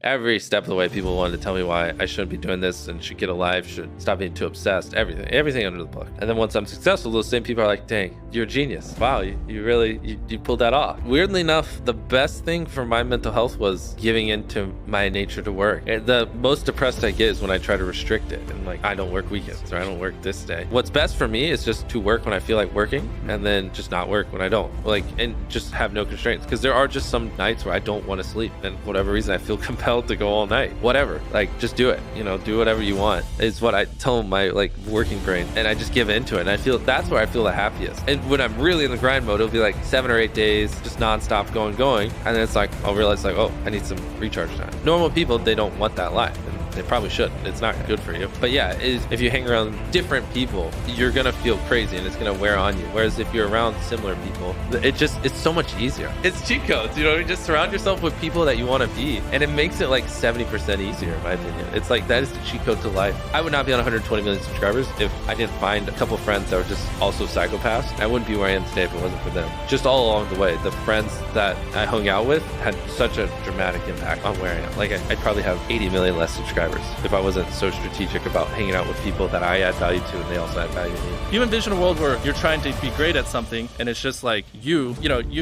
Every step of the way, people wanted to tell me why I shouldn't be doing this and should get a life, should stop being too obsessed, everything under the book. And then once I'm successful, those same people are like, dang, you're a genius. Wow, you really pulled that off. Weirdly enough, the best thing for my mental health was giving into my nature to work. And the most depressed I get is when I try to restrict it and like, I don't work weekends or I don't work this day. What's best for me is just to work when I feel like working and then just not work when I don't, like, and just have no constraints. Because there are just some nights where I don't want to sleep, and for whatever reason I feel compelled to go all night. Whatever, like, just do it, do whatever you want is what I tell my like working brain, and I just give into it, and I feel that's where I feel the happiest. And when I'm really in the grind mode, it'll be like 7 or 8 days just nonstop going, and then it's like I'll realize like, oh, I need some recharge time. Normal people, they don't want that life, and they probably shouldn't. It's not good for you. But yeah, if you hang around different people, you're gonna feel crazy and it's gonna wear on you. Whereas if you're around similar people, it's so much easier. It's cheat codes, you just surround yourself with people that you want to be, and it makes it like 70% easier in my opinion. It's like that is the cheat code to life. I would not be on 120 million subscribers if I didn't find a couple friends that were just also psychopaths. I wouldn't be where I am today if it wasn't for them. Just all along the way, the friends that I hung out with had such a dramatic impact on where I am. Like I'd probably have 80 million less subscribers if I wasn't so strategic about hanging out with people that I add value to and they also add value to me. You envision a world where you're trying to be great at something and it's just like you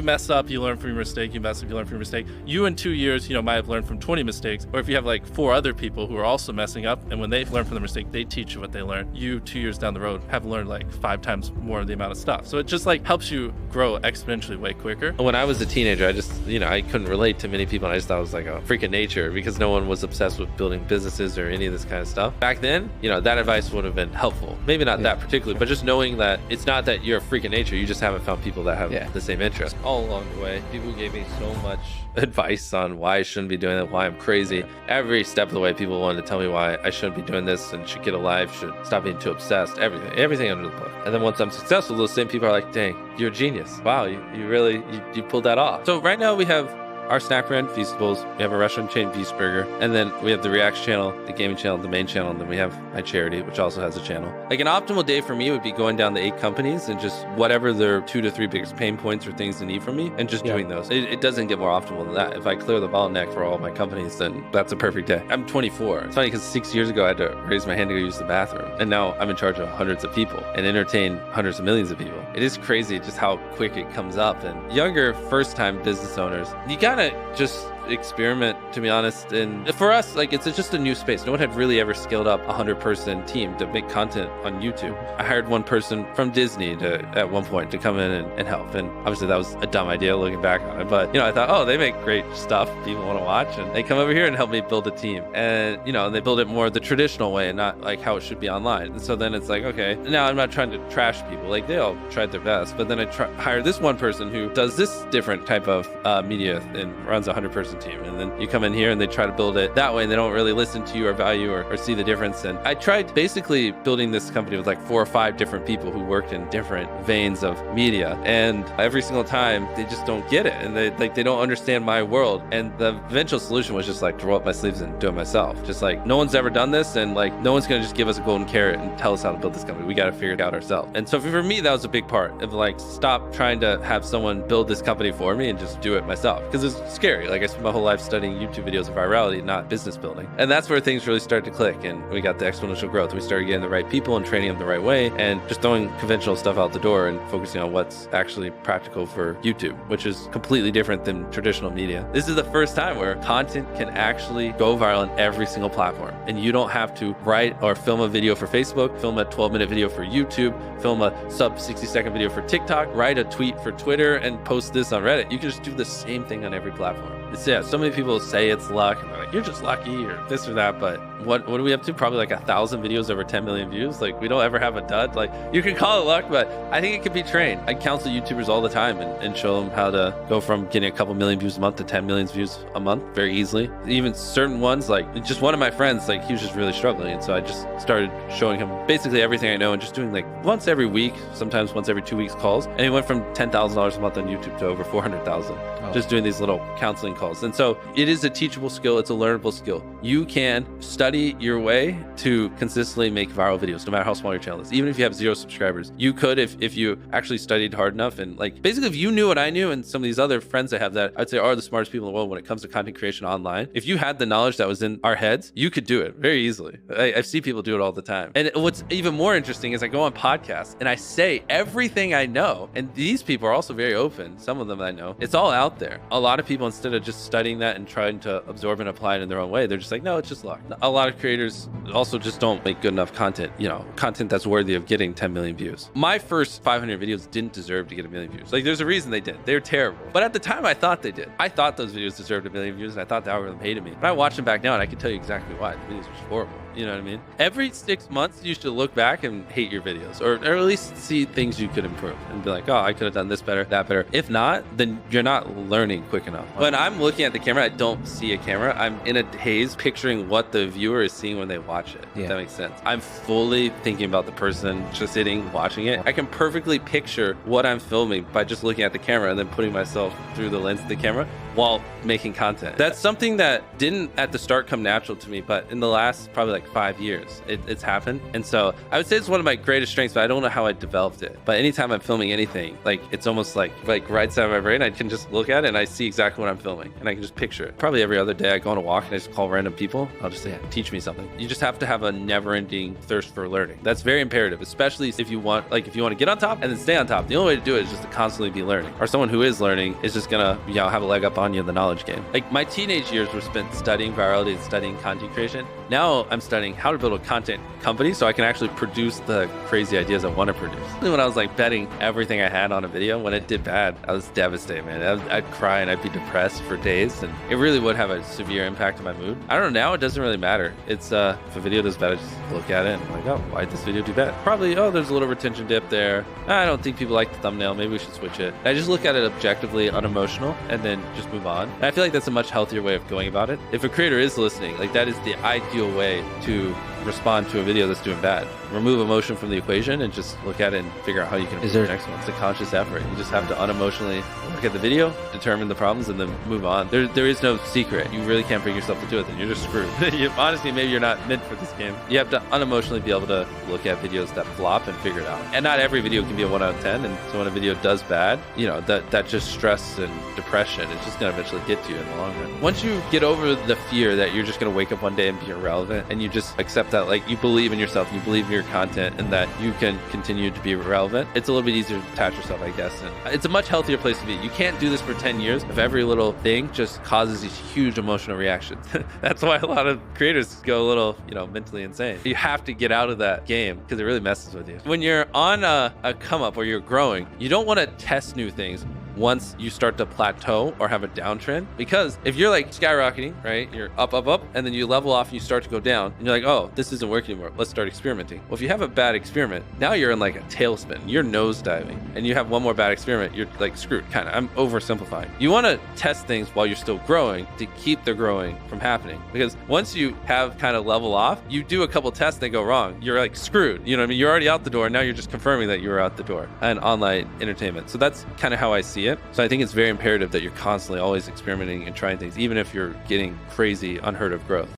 mess up, you learn from your mistake, you mess up, you learn from your mistake. You in 2 years, might have learned from 20 mistakes. Or if you have like 4 other people who are also messing up, and when they learn from their mistake, they teach you what they learned. You 2 years down the road have learned like 5 times more of the amount of stuff. So it just like helps you grow exponentially way quicker. When I was a teenager, I just, I couldn't relate to many people, and I just thought it was like a freak of nature because no one was obsessed with building businesses or any of this kind of stuff. Back then, that advice would have been helpful. Maybe not that particularly, but just knowing that it's not that you're a freak of nature, you just haven't found people that have the same interest. All along the way, people gave me so much advice on why I shouldn't be doing it, why I'm crazy. Every step of the way, people wanted to tell me why I shouldn't be doing this and should get a life, should stop being too obsessed, everything under the book. And then once I'm successful, those same people are like, dang, you're a genius. Wow, you pulled that off. So right now we have our snack brand, Feastables. We have a restaurant chain, Beast Burger. And then we have the Reacts channel, the gaming channel, the main channel. And then we have my charity, which also has a channel. Like an optimal day for me would be going down the 8 companies and just whatever their 2 to 3 biggest pain points or things they need from me and just doing those. It doesn't get more optimal than that. If I clear the bottleneck for all my companies, then that's a perfect day. I'm 24. It's funny because 6 years ago, I had to raise my hand to go use the bathroom. And now I'm in charge of hundreds of people and entertain hundreds of millions of people. It is crazy just how quick it comes up. And younger first-time business owners, you gotta just experiment, to be honest. And for us, like, it's just a new space. No one had really ever scaled up a 100-person team to make content on YouTube. I hired one person from Disney at one point to come in and help. And obviously that was a dumb idea looking back on it. But, I thought, oh, they make great stuff people want to watch. And they come over here and help me build a team. And, they build it more the traditional way and not like how it should be online. And so then it's like, okay, now I'm not trying to trash people. Like, they all tried their best. But then I hire this one person who does this different type of media and runs a 100-person team. And then you come in here and they try to build it that way, and they don't really listen to you or value or see the difference. And I tried basically building this company with like 4 or 5 different people who worked in different veins of media, and every single time they just don't get it, and they don't understand my world. And the eventual solution was just like to roll up my sleeves and do it myself. Just like, no one's ever done this, and like no one's gonna just give us a golden carrot and tell us how to build this company. We got to figure it out ourselves. And so for me, that was a big part of like, stop trying to have someone build this company for me and just do it myself, because it's scary. Like, I spent my whole life studying YouTube videos of virality, not business building. And that's where things really start to click, and we got the exponential growth. We started getting the right people and training them the right way, and just throwing conventional stuff out the door and focusing on what's actually practical for YouTube, which is completely different than traditional media. This is the first time where content can actually go viral on every single platform, and you don't have to write or film a video for Facebook, film a 12-minute video for YouTube, film a sub 60-second video for TikTok, write a tweet for Twitter, and post this on Reddit. You can just do the same thing on every platform. So many people say it's luck, and they're like, you're just lucky or this or that, but what are we up to? Probably like 1,000 videos over 10 million views. Like, we don't ever have a dud. Like, you can call it luck, but I think it can be trained. I counsel YouTubers all the time and show them how to go from getting a couple million views a month to 10 million views a month very easily. Even certain ones, like just one of my friends, like, he was just really struggling, and so I just started showing him basically everything I know and just doing like once every week, sometimes once every 2 weeks calls, and he went from $10,000 a month on YouTube to over 400,000 just doing these little counseling calls. And so it is a teachable skill. It's a learnable skill. You can study your way to consistently make viral videos, no matter how small your channel is. Even if you have 0 subscribers, you could, if you actually studied hard enough, and like basically if you knew what I knew and some of these other friends I have that I'd say are the smartest people in the world when it comes to content creation online, if you had the knowledge that was in our heads, you could do it very easily. I see people do it all the time. And what's even more interesting is I go on podcasts and I say everything I know, and these people are also very open. Some of them I know, it's all out there. A lot of people, instead of just studying that and trying to absorb and apply it in their own way, they're just like, no, it's just luck. A lot of creators also just don't make good enough content, content that's worthy of getting 10 million views. My first 500 videos didn't deserve to get 1 million views. Like, there's a reason they did. They're terrible. But at the time I thought they did. I thought those videos deserved 1 million views, and I thought the algorithm hated me. But I watch them back now and I can tell you exactly why. The videos were just horrible. You know what I mean? Every 6 months, you should look back and hate your videos, or at least see things you could improve and be like, oh, I could have done this better, that better. If not, then you're not learning quick enough. When I'm looking at the camera, I don't see a camera. I'm in a haze picturing what the viewer is seeing when they watch it. If that makes sense. I'm fully thinking about the person just sitting, watching it. I can perfectly picture what I'm filming by just looking at the camera and then putting myself through the lens of the camera while making content. That's something that didn't at the start come natural to me, but in the last probably like 5 years, it's happened. And so I would say it's one of my greatest strengths, but I don't know how I developed it. But anytime I'm filming anything, like it's almost like right side of my brain, I can just look at it and I see exactly what I'm filming and I can just picture it. Probably every other day I go on a walk and I just call random people. I'll just say, teach me something. You just have to have a never-ending thirst for learning. That's very imperative, especially if you want to get on top and then stay on top. The only way to do it is just to constantly be learning. Or someone who is learning is just gonna, have a leg up on you in the knowledge game. Like, my teenage years were spent studying virality and studying content creation. Now I'm studying how to build a content company so I can actually produce the crazy ideas I want to produce. When I was like betting everything I had on a video, when it did bad, I was devastated, man. I'd cry and I'd be depressed for days, and it really would have a severe impact on my mood. I don't know, now it doesn't really matter. It's if a video does bad, I just look at it and I'm like, oh, why did this video do bad? Probably, there's a little retention dip there. I don't think people like the thumbnail. Maybe we should switch it. I just look at it objectively, unemotional, and then just move on. And I feel like that's a much healthier way of going about it. If a creator is listening, like, that is the ideal way to respond to a video that's doing bad. Remove emotion from the equation and just look at it and figure out how you can improve the next one. It's a conscious effort. You just have to unemotionally look at the video, determine the problems, and then move on. There is no secret. You really can't bring yourself to do it, then you're just screwed. Honestly, maybe you're not meant for this game. You have to unemotionally be able to look at videos that flop and figure it out. And not every video can be a 1 out of 10. And so when a video does bad, that just stress and depression, it's just going to eventually get to you in the long run. Once you get over the fear that you're just going to wake up one day and be irrelevant, and you just accept that, like, you believe in yourself, you believe in your content, and that you can continue to be relevant, it's a little bit easier to detach yourself, I guess. And it's a much healthier place to be. You can't do this for 10 years if every little thing just causes these huge emotional reactions. That's why a lot of creators go a little, mentally insane. You have to get out of that game because it really messes with you. When you're on a come up or you're growing, you don't want to test new things once you start to plateau or have a downtrend, because if you're like skyrocketing, right, you're up, and then you level off and you start to go down, and you're like, oh, this isn't working anymore, let's start experimenting. Well, if you have a bad experiment, now you're in like a tailspin, you're nosediving, and you have one more bad experiment, you're like screwed, kind of. I'm oversimplifying. You want to test things while you're still growing to keep the growing from happening, because once you have kind of level off, you do a couple tests, they go wrong, you're like screwed. You know what I mean? You're already out the door, now you're just confirming that you were out the door. And online entertainment. So that's kind of how I see it. So I think it's very imperative that you're constantly always experimenting and trying things, even if you're getting crazy, unheard of growth.